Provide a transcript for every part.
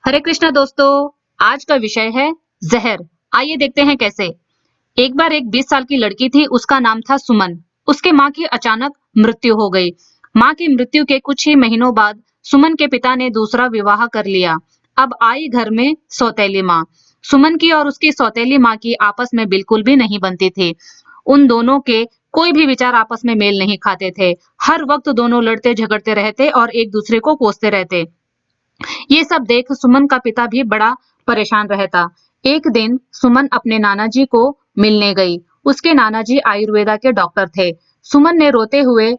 हरे कृष्णा दोस्तों, आज का विषय है जहर। आइए देखते हैं कैसे। एक बार एक 20 साल की लड़की थी, उसका नाम था सुमन। उसके माँ की अचानक मृत्यु हो गई। माँ की मृत्यु के कुछ ही महीनों बाद सुमन के पिता ने दूसरा विवाह कर लिया। अब आई घर में सौतेली माँ। सुमन की और उसकी सौतेली माँ की आपस में बिल्कुल भी नहीं बनती थी। उन दोनों के कोई भी विचार आपस में मेल नहीं खाते थे। हर वक्त दोनों लड़ते झगड़ते रहते और एक दूसरे को कोसते रहते। ये सब देख सुमन का पिता भी बड़ा परेशान रहता। एक दिन सुमन अपने नाना जी को मिलने गई। उसके नाना जी आयुर्वेदा के डॉक्टर थे। सुमन ने रोते हुए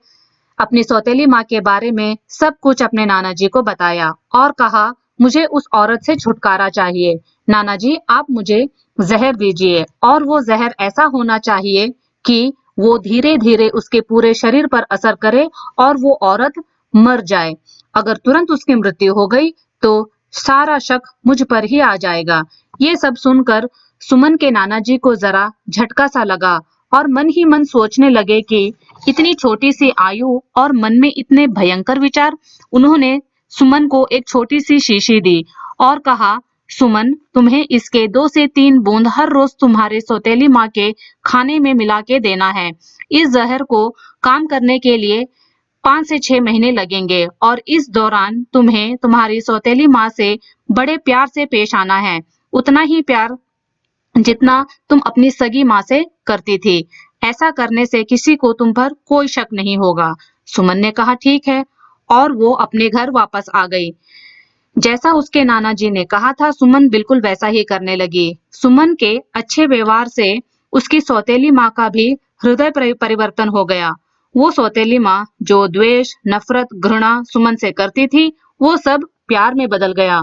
अपनी सौतेली माँ के बारे में सब कुछ अपने नाना जी को बताया और कहा, मुझे उस औरत से छुटकारा चाहिए। नाना जी, आप मुझे जहर दीजिए और वो जहर ऐसा होना चाहिए कि वो धीरे धीरे उसके पूरे शरीर पर असर करे और वो औरत मर जाए। अगर तुरंत उसकी मृत्यु हो गई तो सारा शक मुझ पर ही आ जाएगा। ये सब सुनकर सुमन के नाना जी को जरा झटका सा लगा और मन ही मन सोचने लगे कि इतनी छोटी सी आयु और मन में इतने भयंकर विचार। उन्होंने सुमन को एक छोटी सी शीशी दी और कहा, सुमन, तुम्हें इसके 2 से 3 बूंद हर रोज तुम्हारे सौतेली माँ के खाने में मिला के देना है। इस जहर को काम करने के लिए 5 से 6 महीने लगेंगे और इस दौरान तुम्हें तुम्हारी सौतेली माँ से बड़े प्यार से पेश आना है। उतना ही प्यार जितना तुम अपनी सगी माँ से करती थी। ऐसा करने से किसी को तुम पर कोई शक नहीं होगा। सुमन ने कहा, ठीक है, और वो अपने घर वापस आ गई। जैसा उसके नाना जी ने कहा था, सुमन बिल्कुल वैसा ही करने लगी। सुमन के अच्छे व्यवहार से उसकी सौतेली माँ का भी हृदय परिवर्तन हो गया। वो सौतेली माँ जो द्वेष, नफरत, घृणा सुमन से करती थी, वो सब प्यार में बदल गया।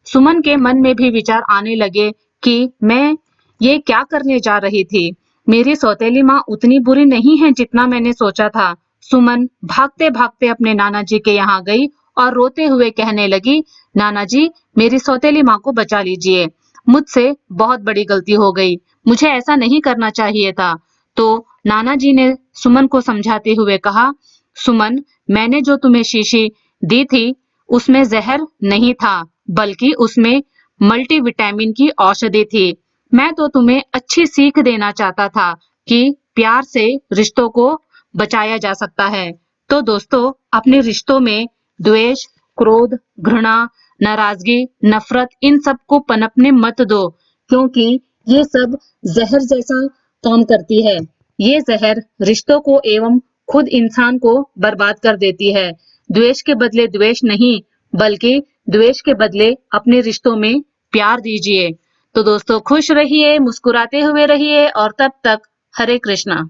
सुमन के मन में भी विचार आने लगे कि मैं ये क्या करने जा रही थी। मेरी सौतेली माँ उतनी बुरी नहीं है जितना मैंने सोचा था। सुमन भागते भागते अपने नाना जी के यहाँ गई और रोते हुए कहने लगी, नाना जी, मेरी सौतेली माँ को बचा लीजिए। मुझसे बहुत बड़ी गलती हो गई। मुझे ऐसा नहीं करना चाहिए था। तो नाना जी ने सुमन को समझाते हुए कहा, सुमन, मैंने जो तुम्हें शीशी दी थी उसमें जहर नहीं था, बल्कि उसमें मल्टीविटामिन की औषधि थी। मैं तो तुम्हें अच्छी सीख देना चाहता था कि प्यार से रिश्तों को बचाया जा सकता है। तो दोस्तों, अपने रिश्तों में द्वेष, क्रोध, घृणा, नाराजगी, नफरत, इन सब को पनपने मत दो, क्योंकि ये सब जहर जैसा काम करती है। ये जहर रिश्तों को एवं खुद इंसान को बर्बाद कर देती है। द्वेष के बदले द्वेष नहीं, बल्कि द्वेष के बदले अपने रिश्तों में प्यार दीजिए। तो दोस्तों, खुश रहिए, मुस्कुराते हुए रहिए और तब तक हरे कृष्णा।